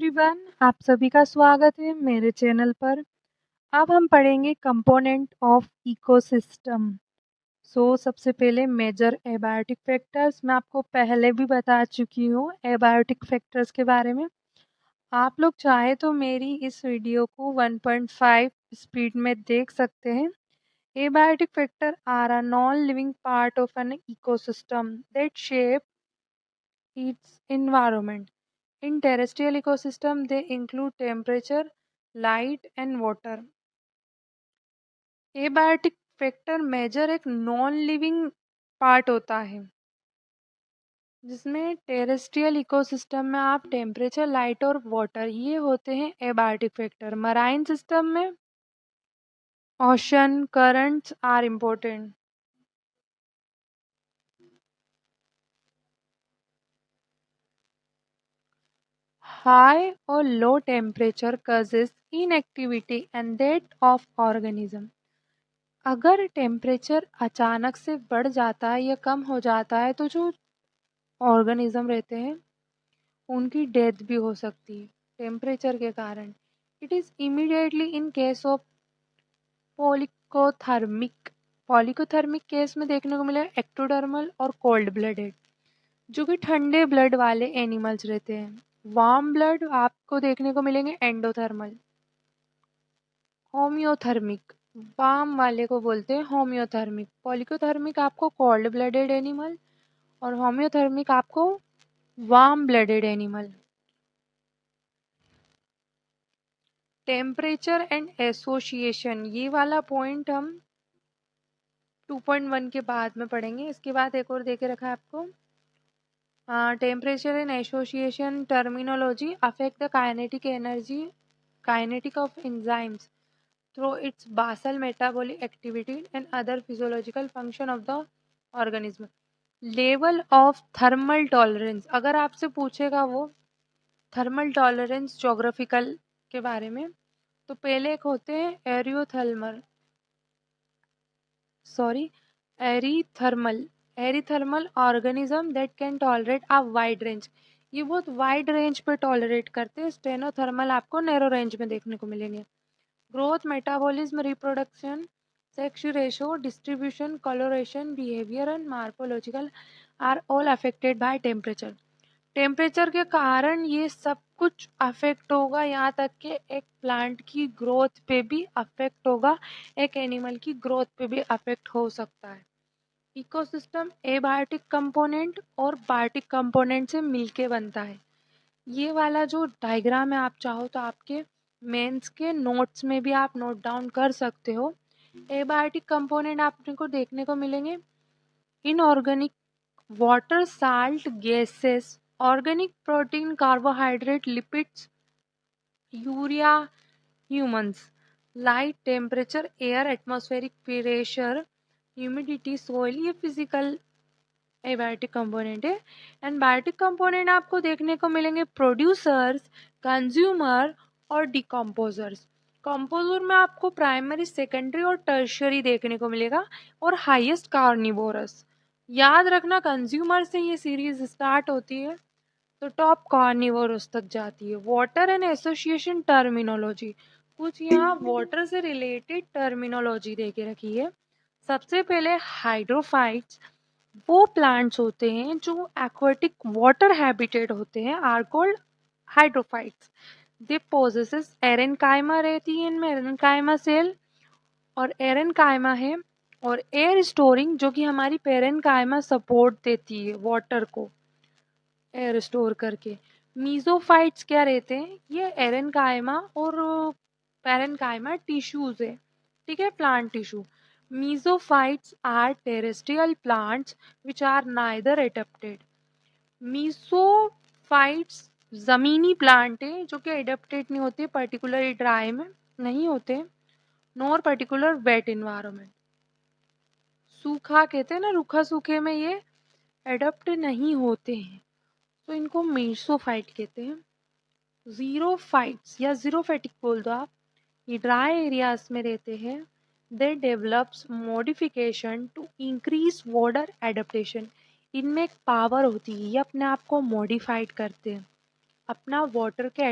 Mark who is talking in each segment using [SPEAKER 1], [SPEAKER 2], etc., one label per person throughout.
[SPEAKER 1] Everyone, आप सभी का स्वागत है मेरे चैनल पर। अब हम पढ़ेंगे कंपोनेंट ऑफ इकोसिस्टम। सबसे पहले मेजर एबायोटिक फैक्टर्स। मैं आपको पहले भी बता चुकी हूँ एबायोटिक फैक्टर्स के बारे में। आप लोग चाहे तो मेरी इस वीडियो को 1.5 स्पीड में देख सकते हैं। Abiotic factor are a non living part of an ecosystem that shape its environment. In terrestrial ecosystem, they include temperature, light and water. Abiotic factor major एक नॉन लिविंग पार्ट होता है जिसमें terrestrial ecosystem में आप temperature, light और water ये होते हैं एबायोटिक फैक्टर। मराइन सिस्टम में ocean currents are important. High और low temperature causes inactivity and death of organism. अगर टेम्परेचर अचानक से बढ़ जाता है या कम हो जाता है तो जो ऑर्गेनिज्म रहते हैं उनकी डेथ भी हो सकती है टेम्परेचर के कारण। It is immediately in case of poikilothermic. Poikilothermic case में देखने को मिलेगा एक्टोडर्मल और कोल्ड ब्लडेड, जो कि ठंडे ब्लड वाले एनिमल्स रहते हैं। वार्म ब्लड आपको देखने को मिलेंगे एंडोथर्मल। होम्योथर्मिक, वार्म वाले को बोलते हैं होम्योथर्मिक। पॉलिकोथर्मिक आपको कोल्ड ब्लडेड एनिमल और होम्योथर्मिक आपको warm blooded animal. Temperature and association, ये वाला पॉइंट हम 2.1 के बाद में पढ़ेंगे। इसके बाद एक और देके रखा है आपको temperature and association terminology affect the kinetic energy kinetic of enzymes through its basal metabolic activity and other physiological function of the organism. Level of thermal tolerance, अगर आपसे पूछेगा वो थर्मल टॉलरेंस जोग्राफिकल के बारे में, तो पहले एक होते हैं eurythermal organism that can tolerate a wide range. ये बहुत वाइड रेंज पे टॉलरेट करते हैं। स्टेनोथर्मल आपको नैरो रेंज में देखने को मिलेंगे। Growth, metabolism, reproduction, sex ratio, distribution, coloration, behaviour and morphological are all affected by temperature. Temperature के कारण ये सब कुछ अफेक्ट होगा, यहाँ तक कि एक प्लांट की ग्रोथ पे भी अफेक्ट होगा, एक एनिमल की ग्रोथ पे भी अफेक्ट हो सकता है। इकोसिस्टम एबायोटिक कंपोनेंट और बायोटिक कंपोनेंट से मिलके बनता है। ये वाला जो डायग्राम है आप चाहो तो आपके मेंस के नोट्स में भी आप नोट डाउन कर सकते हो। एबायोटिक कंपोनेंट आपको देखने को मिलेंगे inorganic water, salt, gases, organic protein, carbohydrate, lipids, urea, humans, light, temperature, air, atmospheric pressure, humidity, soil, ये फिजिकल एबायोटिक कंपोनेंट है। एंड बायोटिक कंपोनेंट आपको देखने को मिलेंगे प्रोड्यूसर्स, कंज्यूमर और डिकम्पोजर्स। कंपोजर में आपको प्राइमरी, सेकेंडरी और टर्शियरी देखने को मिलेगा और हाईएस्ट कार्निवोरस। याद रखना कंज्यूमर से ये सीरीज स्टार्ट होती है तो टॉप कार्निवोरस तक जाती है। वाटर एंड एसोसिएशन टर्मिनोलॉजी, कुछ यहाँ वाटर से रिलेटेड टर्मिनोलॉजी दे के रखी है। सबसे पहले हाइड्रोफाइट्स, वो प्लांट्स होते हैं जो एक्वाटिक वाटर हैबिटेट होते हैं, are called hydrophytes. They possesses aerenchyma रहती है इनमें, एरेनकाइमा सेल और एरेनकाइमा है, और एयर स्टोरिंग, जो कि हमारी पेरेनकाइमा सपोर्ट देती है वाटर को एयर स्टोर करके। मीजोफाइट्स क्या रहते हैं, ये एरेनकाइमा और पेरेनकाइमा टिश्यूज है, ठीक है, plant tissue. Mesophytes are terrestrial plants which are neither adapted. Mesophytes जमीनी प्लांट है जो कि एडेप्टेड नहीं होते, पर्टिकुलर ड्राई में नहीं होते, नॉर पर्टिकुलर वेट इन्वायरमेंट। सूखा कहते हैं ना, रूखा सूखे में ये एडप्ट नहीं होते हैं, तो इनको मेसोफाइट कहते हैं। जीरोफाइट्स या जीरोफेटिक बोल दो आप, ये ड्राई एरियाज में रहते हैं। They develops modification to increase water adaptation. इनमें एक पावर होती है, ये अपने आप को मॉडिफाइड करते हैं अपना वाटर के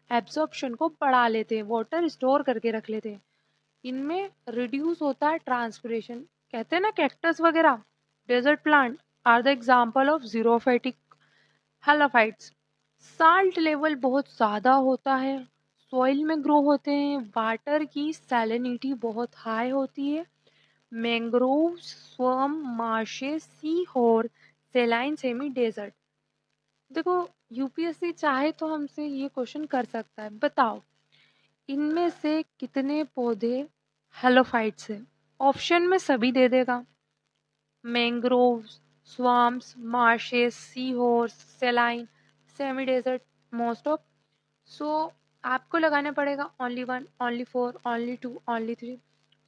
[SPEAKER 1] एब्सॉर्प्शन को बढ़ा लेते हैं, वाटर स्टोर करके रख लेते हैं। इनमें रिड्यूस होता है ट्रांसपिरेशन। कहते हैं ना कैक्टस वगैरह, desert plant are the example of xerophytic halophytes. Salt level बहुत ज़्यादा होता है, सॉइल में ग्रो होते हैं, वाटर की सैलिनिटी बहुत हाई होती है। मैंग्रोव, स्वम, मार्शेस, सी हॉर, सेलाइन सेमी डेजर्ट। देखो यूपीएससी चाहे तो हमसे ये क्वेश्चन कर सकता है, बताओ इनमें से कितने पौधे हेलोफाइट्स हैं। ऑप्शन में सभी दे देगा, mangrove, swamps, marshes, sea horse, saline, semi desert, most of. So आपको लगाना पड़ेगा only one, only four, only two, only three.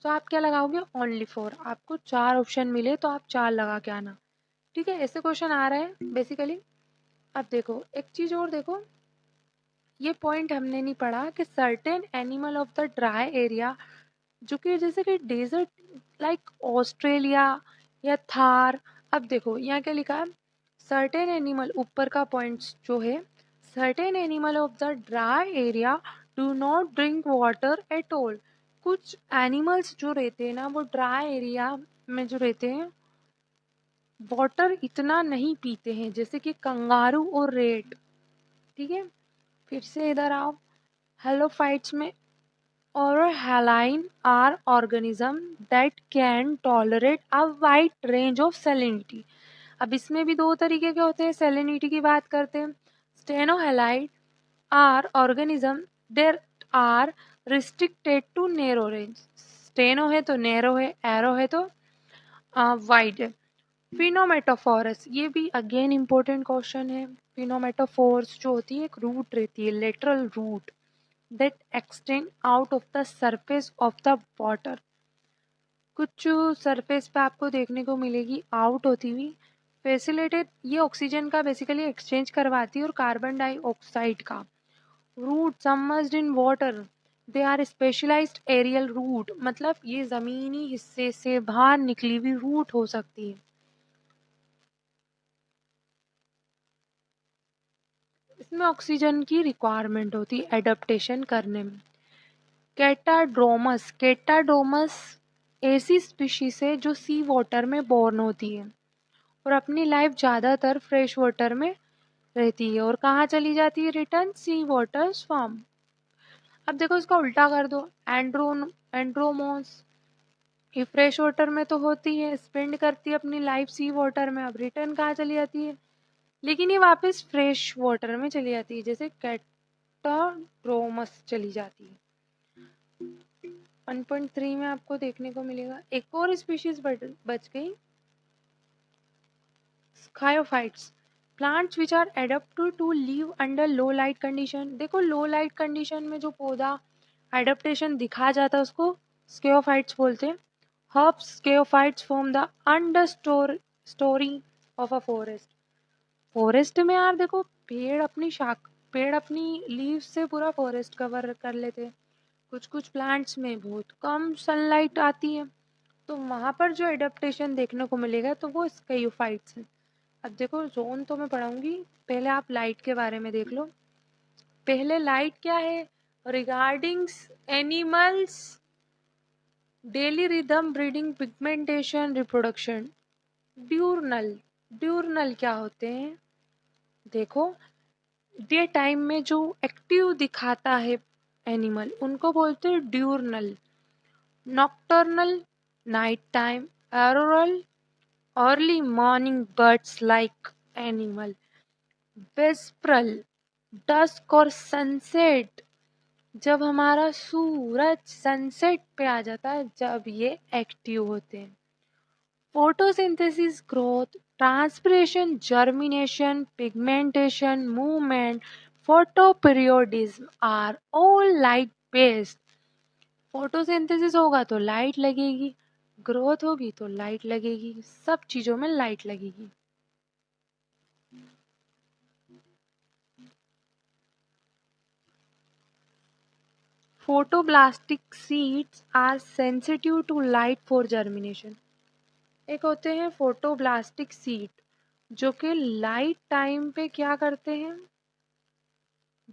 [SPEAKER 1] तो आप क्या लगाओगे, ओनली फोर। आपको चार ऑप्शन मिले तो आप चार लगा के आना। ठीक है, ऐसे क्वेश्चन आ रहे हैं बेसिकली। अब देखो एक चीज और देखो, ये पॉइंट हमने नहीं पढ़ा कि certain animal of the dry area, जो कि जैसे कि डेजर्ट लाइक ऑस्ट्रेलिया या थार। अब देखो यहाँ क्या लिखा है, सर्टेन एनिमल, ऊपर का पॉइंट्स जो है, certain animal of the dry area do not drink water at all. कुछ एनिमल्स जो रहते हैं ना, वो ड्राई एरिया में जो रहते हैं वाटर इतना नहीं पीते हैं, जैसे कि कंगारू और रेट। ठीक है, फिर से इधर आओ, हेलोफाइट्स में और haline are organism that can tolerate a wide range of salinity. अब इसमें भी दो तरीके के होते हैं, सैलिनिटी की बात करते हैं। Stenohaline are organism there are restricted to narrow range. Steno है तो नैरो है, एरो है तो वाइड है। फिनोमेटोफोरस, ये भी अगेन इंपॉर्टेंट क्वेश्चन है। फिनोमेटोफोर्स जो होती है, एक रूट रहती है, lateral root that extend out of the surface of the water। कुछ सरफेस पे आपको देखने को मिलेगी आउट होती हुई, फैसिलिटेट, ये ऑक्सीजन का बेसिकली एक्सचेंज करवाती है और कार्बन डाइऑक्साइड का। Root submerged in water, they are specialised aerial root, मतलब ये जमीनी हिस्से से बाहर निकली हुई रूट हो सकती है। इसमें ऑक्सीजन की रिक्वायरमेंट होती है एडेप्टेशन करने में। कैटाड्रोमस, कैटाड्रोमस ऐसी स्पीशीज है जो सी वाटर में बोर्न होती है और अपनी लाइफ ज़्यादातर फ्रेश वाटर में रहती है और कहाँ चली जाती है, रिटर्न सी वाटर स्वाम। अब देखो इसका उल्टा कर दो, एंड्रोमोस, ये फ्रेश वाटर में तो होती है, स्पेंड करती है अपनी लाइफ सी वाटर में, अब रिटर्न कहाँ चली जाती है, लेकिन ये वापस फ्रेश वाटर में चली जाती है, जैसे कैटाड्रोमस चली जाती है। 1.3 में आपको देखने को मिलेगा एक और स्पीशीज बच गई, sciophytes, plants which are adapted to live under low light condition. देखो लो लाइट कंडीशन में जो पौधा एडेप्टेशन दिखा जाता है उसको स्केओफाइट्स बोलते हैं। Herbs sciophytes form the under storey of a forest. Forest में यार देखो पेड़ अपनी लीव से पूरा फॉरेस्ट कवर कर लेते हैं। कुछ कुछ प्लांट्स में बहुत कम सनलाइट आती है, तो वहां पर जो एडेप्टेशन देखने को मिलेगा तो वो स्केयोफाइट्स है। अब देखो जोन तो मैं पढ़ाऊंगी, पहले आप लाइट के बारे में देख लो। पहले लाइट क्या है, regarding animals daily rhythm, breeding, pigmentation, reproduction. Diurnal, diurnal क्या होते हैं, देखो डे टाइम में जो एक्टिव दिखाता है एनिमल उनको बोलते हैं diurnal. Nocturnal, night time. Auroral, early morning birds like animal. Vesperal, dusk और सनसेट, जब हमारा सूरज सनसेट पे आ जाता है जब ये एक्टिव होते हैं। Photosynthesis, growth, transpiration, germination, pigmentation, movement, photoperiodism are all light based. Photosynthesis होगा तो लाइट लगेगी, ग्रोथ होगी तो लाइट लगेगी, सब चीजों में लाइट लगेगी। Photoblastic seeds are sensitive to light for germination. एक होते हैं फोटोब्लास्टिक सीड, जो कि लाइट टाइम पे क्या करते हैं,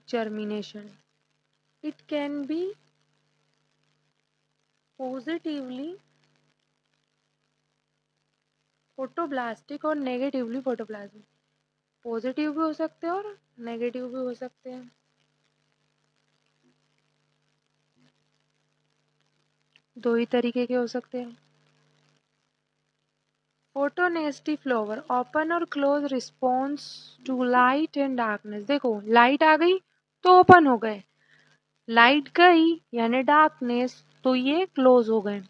[SPEAKER 1] germination. It can be positively photoblastic और नेगेटिवली फोटोप्लाज्मिक। पॉजिटिव भी हो सकते हैं और नेगेटिव भी हो सकते हैं। दो ही तरीके के हो सकते हैं। फोटोनेस्टी फ्लावर ओपन और close response to light and darkness. देखो लाइट आ गई तो ओपन हो गए, लाइट गई यानी डार्कनेस तो ये क्लोज हो गए।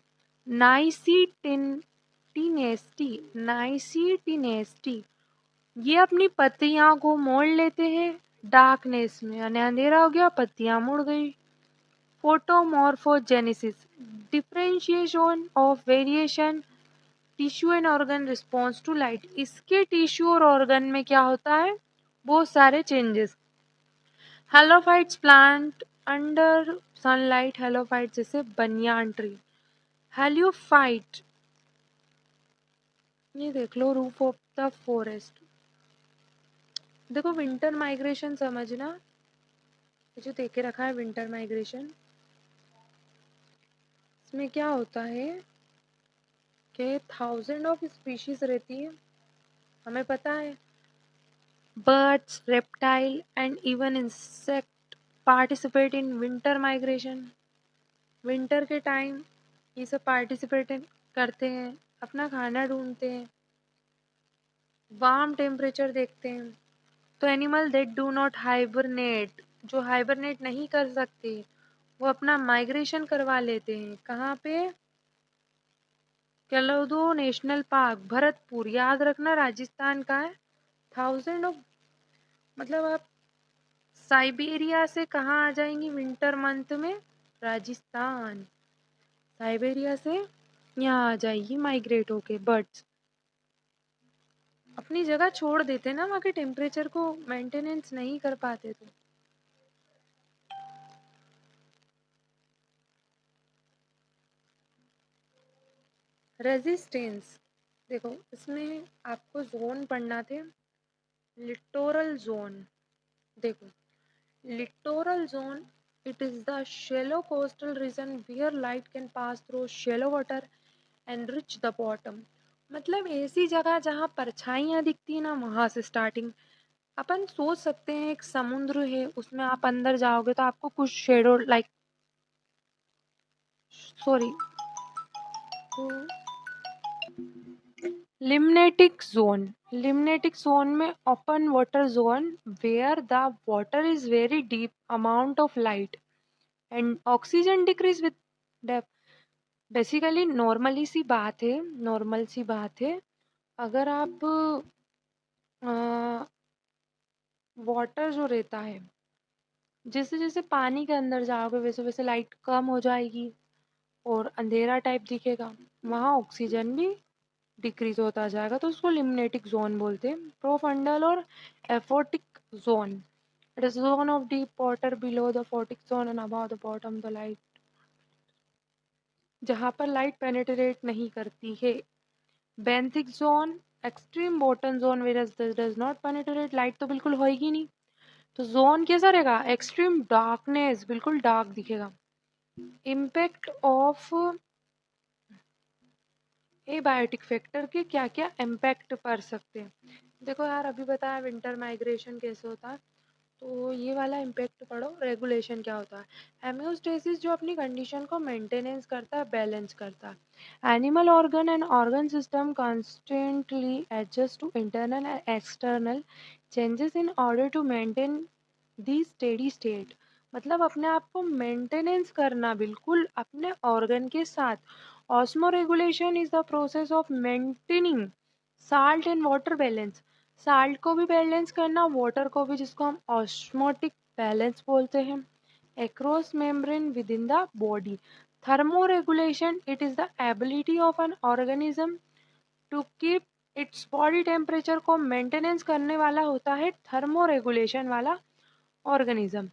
[SPEAKER 1] नाइसिटिनेस्टी, नाइसिटिनेस्टी, ये अपनी पत्तियां को मोड़ लेते हैं डार्कनेस में, यानी अंधेरा हो गया पत्तियां मुड़ गई। Photomorphogenesis, differentiation of variation tissue and organ response to light. इसके टिश्यू और ऑर्गन में क्या होता है, बहुत सारे changes. Halophytes plant under sunlight, halophyte जैसे बनियान ट्री। हेलियोफाइट, ये देख लो रूफ ऑफ द फॉरेस्ट। देखो विंटर माइग्रेशन समझना, ये जो देखे रखा है विंटर माइग्रेशन, इसमें क्या होता है कि 1000 ऑफ स्पीशीज रहती है, हमें पता है। Birds, reptile and even insect participate in winter migration. Winter के टाइम ये सब पार्टिसिपेट करते हैं, अपना खाना ढूंढते हैं, वार्म टेम्परेचर देखते हैं। तो animal that do not hibernate, जो हाइबरनेट नहीं कर सकते, वो अपना माइग्रेशन करवा लेते हैं। कहाँ पे, केलोदो नेशनल पार्क, भरतपुर, याद रखना राजस्थान का है। 1000 ऑफ, मतलब आप साइबेरिया से कहाँ आ जाएंगी विंटर मंथ में, राजस्थान। साइबेरिया से यहाँ आ जाएगी माइग्रेट होके बर्ड्स। अपनी जगह छोड़ देते ना, वहाँ के टेम्परेचर को मेंटेनेंस नहीं कर पाते तो। रेजिस्टेंस, देखो इसमें आपको जोन पढ़ना थे, लिटोरल जोन। देखो littoral zone, it is the shallow coastal region where light can pass through shallow water and reach the bottom। मतलब ऐसी जगह जहाँ परछाइयाँ दिखती है ना, वहां से स्टार्टिंग। अपन सोच सकते हैं एक समुद्र है, उसमें आप अंदर जाओगे तो आपको कुछ shadow like, sorry, limnetic zone. Limnetic zone में open water zone where the water is very deep, amount of light and oxygen decrease with depth. Basically normally सी बात है, नॉर्मल सी बात है, अगर आप वाटर जो रहता है, जैसे जैसे पानी के अंदर जाओगे वैसे वैसे लाइट कम हो जाएगी और अंधेरा टाइप दिखेगा, वहाँ ऑक्सीजन भी डिक्रीज होता जाएगा, तो उसको लिम्नेटिक जोन बोलते हैं। प्रोफंडल और aphotic zone, it is zone of deep water below the photic zone and above the bottom the light, जहाँ पर लाइट पेनिट्रेट नहीं करती है। Benthic zone, extreme bottom zone where does not penetrate, light तो बिल्कुल होएगी नहीं, तो जोन कैसा रहेगा, एक्सट्रीम डार्कनेस, बिल्कुल डार्क दिखेगा। इम्पैक्ट ऑफ एबायोटिक फैक्टर के क्या क्या इम्पैक्ट पड़ सकते हैं। देखो यार अभी बताया विंटर माइग्रेशन कैसे होता है, तो ये वाला इम्पैक्ट पढ़ो। रेगुलेशन क्या होता है, हेमियोस्टेसिस जो अपनी कंडीशन को मेंटेनेंस करता है, बैलेंस करता है। Animal organ and organ system constantly adjust to internal and external changes in order to maintain the steady state. मतलब अपने आप को मेंटेनेंस करना बिल्कुल अपने ऑर्गन के साथ। Osmo regulation is the process of maintaining salt and water balance, salt को भी बैलेंस करना, वाटर को भी, जिसको हम ऑस्मोटिक बैलेंस बोलते हैं, across membrane within the body। Thermoregulation, it is the ability of an organism to keep its body temperature को मेंटेनेंस करने वाला होता है थर्मोरेगुलेशन वाला organism।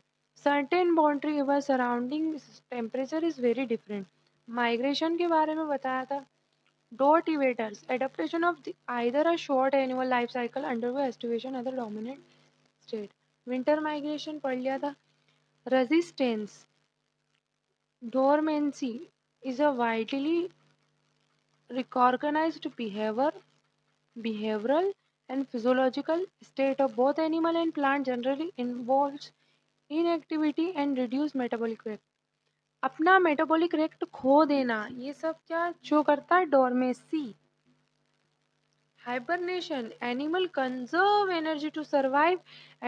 [SPEAKER 1] Certain boundary over surrounding temperature is very different। Migration के बारे में बताया था, Dotivators, adaptation of either a short annual life cycle undergo estivation other dominant state. Winter migration पढ़ लिया था. Resistance, dormancy is a widely recognized behavioral and physiological state of both animal and plant, generally involves inactivity and reduced metabolic rate. अपना metabolic rate खो देना, ये सब क्या show करता है? Dormancy. Hibernation, animal conserve energy to survive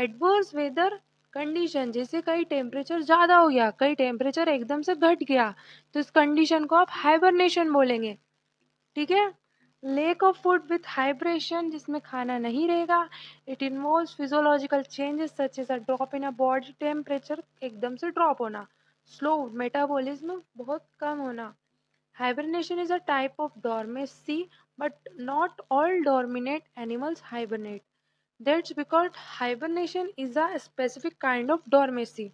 [SPEAKER 1] adverse weather condition. जैसे कहीं टेम्परेचर ज़्यादा हो गया, कहीं टेम्परेचर एकदम से घट गया, तो इस कंडीशन को आप हाइबरनेशन बोलेंगे. ठीक है. Lack of food with hibernation, जिसमें खाना नहीं रहेगा. It involves physiological changes such as a drop in a body temperature, एकदम से ड्रॉप होना. स्लो मेटाबॉलिज्म, बहुत कम होना. Hibernation is a type of dormancy, but not all dormant animals hibernate. That's because hibernation is a specific kind of dormancy.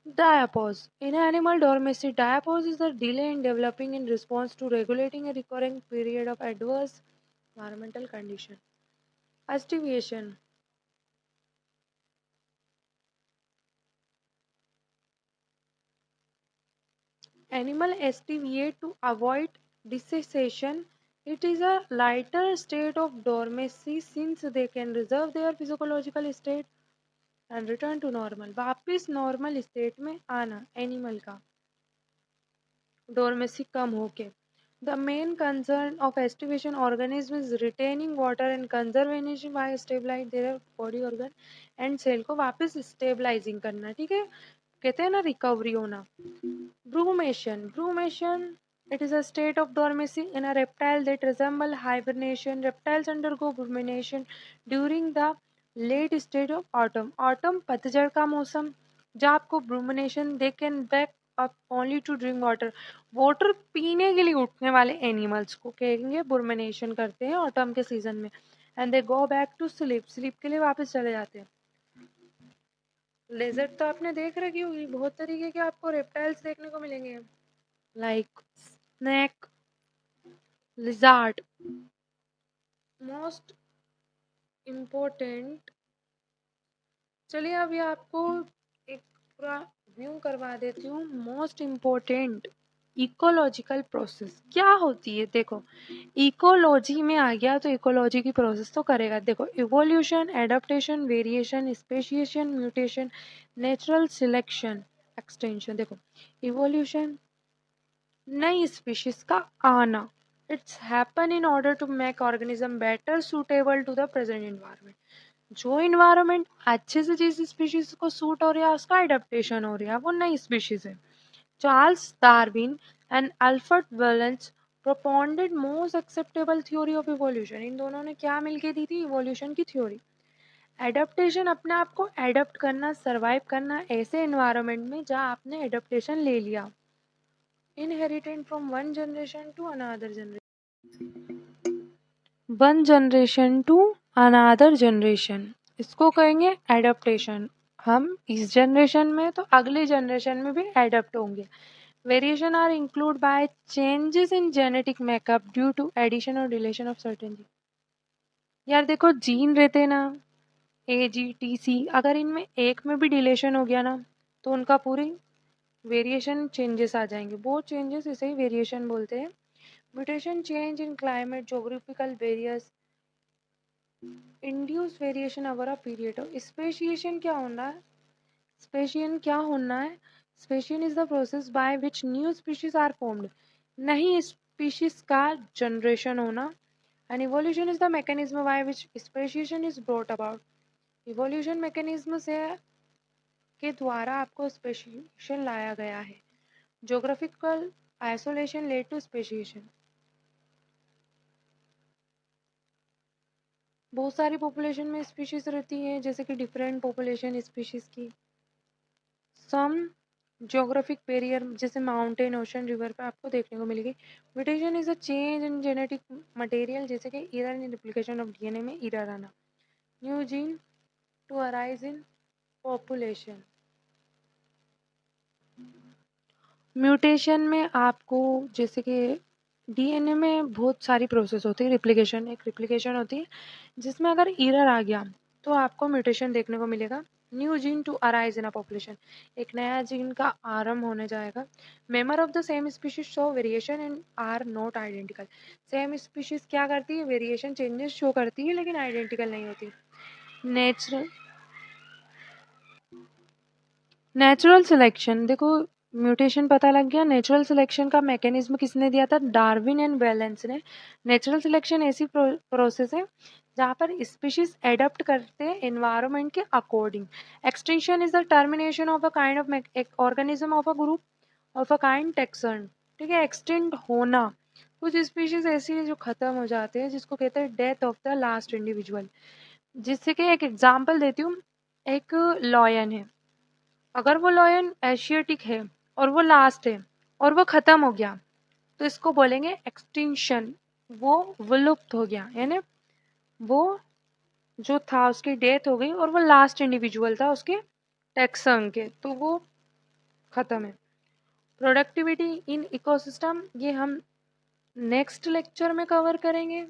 [SPEAKER 1] Diapause. In animal dormancy, diapause is the delay in developing in response to regulating a recurring period of adverse environmental condition. Estivation. Animal estivate to avoid dissociation. It is a lighter state of dormancy since they can reserve their physiological state and return to normal. वापिस normal state में आना animal का, डोरमेसी कम होके. The main concern of estivation organism is retaining water and conservation by stabilize their body organ and cell को वापस stabilizing करना. ठीक है, कहते हैं ना रिकवरी होना. Brumation. Brumation, it is a state of dormancy in a reptile that resemble hibernation. Reptiles undergo brumation during the late stage of autumn. Autumn पतझड़ का मौसम, जब आपको brumation, they can back up only to drink water. Water पीने के लिए उठने वाले एनिमल्स को कहेंगे ब्रूमिनेशन करते हैं ऑटम के सीजन में. And they go back to sleep, sleep के लिए वापस चले जाते हैं. लेजर्ड तो आपने देख रखी होगी, बहुत तरीके के आपको रेप्टाइल्स देखने को मिलेंगे, like snake, lizard. Most important, चलिए अभी आपको एक पूरा व्यू करवा देती हूँ. मोस्ट इम्पोर्टेंट इकोलॉजिकल प्रोसेस क्या होती है. देखो, इकोलॉजी में आ गया तो इकोलॉजी की प्रोसेस तो करेगा. देखो, evolution, adaptation, variation, speciation, mutation, natural selection, extension. देखो, इवोल्यूशन, नई स्पीशीज का आना. It's happen in order to make organism better suitable to the present environment. जो इन्वायरमेंट अच्छे से जिस स्पीशीज को सूट हो रहा है उसका एडेप्टेशन हो रहा है, वो नई स्पीशीज है. Charles Darwin and Alfred Wallace propounded most acceptable theory of evolution. इन दोनों ने क्या मिलके दी थी? इवोल्यूशन की थ्योरी. एडेप्टेशन, अपने आप को एडेप्ट करना, सर्वाइव करना ऐसे इन्वायरमेंट में जहाँ आपने एडेप्टेशन ले लिया. Inherited from one generation to another generation. One generation to another generation, इसको कहेंगे एडेप्टेशन. हम इस जनरेशन में तो अगले जनरेशन में भी एडेप्ट होंगे. Variation are include by changes in genetic makeup due to addition और डिलीशन ऑफ सर्टेन जीन. यार देखो, जीन रहते ना, AGTC, अगर इनमें एक में भी डिलेशन हो गया ना तो उनका पूरी वेरिएशन चेंजेस आ जाएंगे. वो चेंजेस इसे ही वेरिएशन बोलते हैं. Mutation, change in climate, geographical various induce variation over a period. Speciation क्या होना है? स्पेशियन क्या होना है? Speciation is the process by which new species are formed. नई स्पीशीज का जनरेशन होना. And evolution is the mechanism by which speciation is brought about. Evolution mechanism से के द्वारा आपको स्पेशिएशन लाया गया है. Geographical isolation led to speciation. बहुत सारी पॉपुलेशन में स्पीशीज रहती है, जैसे कि डिफरेंट पॉपुलेशन स्पीशीज की. सम ज्योग्राफिक बैरियर जैसे माउंटेन, ओशन, रिवर पे आपको देखने को मिलेगी. Mutation is a change in genetic material, जैसे कि error in replication of DNA में एरर आना. New gene to arise in population. Mutation में आपको जैसे कि डीएनए में बहुत सारी प्रोसेस होती है। रिप्लिकेशन, एक रिप्लिकेशन होती है जिसमें अगर एरर आ गया तो आपको म्यूटेशन देखने को मिलेगा। New gene to arise in a population, एक नया जीन का आरंभ होने जाएगा। Member of the same species show variation and are not identical. Same species क्या करती है, वेरिएशन चेंजेस शो करती है लेकिन आइडेंटिकल नहीं होती। नेचुरल सिलेक्शन, देखो म्यूटेशन पता लग गया। नेचुरल सिलेक्शन का मैकेनिज्म किसने दिया था, डार्विन एंड बैलेंस ने। नेचुरल सिलेक्शन ऐसी प्रोसेस है जहाँ पर स्पीशीज एडप्ट करते हैं एनवायरनमेंट के according. Extinction is the termination of a kind of organism of a group of a kind taxon. ठीक है, एक्सटेंड होना, कुछ स्पीशीज ऐसी है जो खत्म हो जाते हैं जिसको कहते हैं death of the last individual. जिससे कि एक एग्जांपल देती हूँ, एक लॉयन है, अगर वो लॉयन एशियाटिक है और वो लास्ट है और वो खत्म हो गया तो इसको बोलेंगे एक्सटिंक्शन। वो विलुप्त हो गया, यानी वो जो था उसकी डेथ हो गई और वो लास्ट इंडिविजुअल था उसके टैक्सन के, तो वो खत्म है। प्रोडक्टिविटी इन इकोसिस्टम, ये हम नेक्स्ट लेक्चर में कवर करेंगे।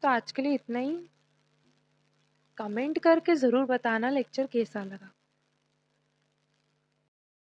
[SPEAKER 1] तो आज के लिए इतना ही। कमेंट करके ज़रूर बताना लेक्चर कैसा लगा।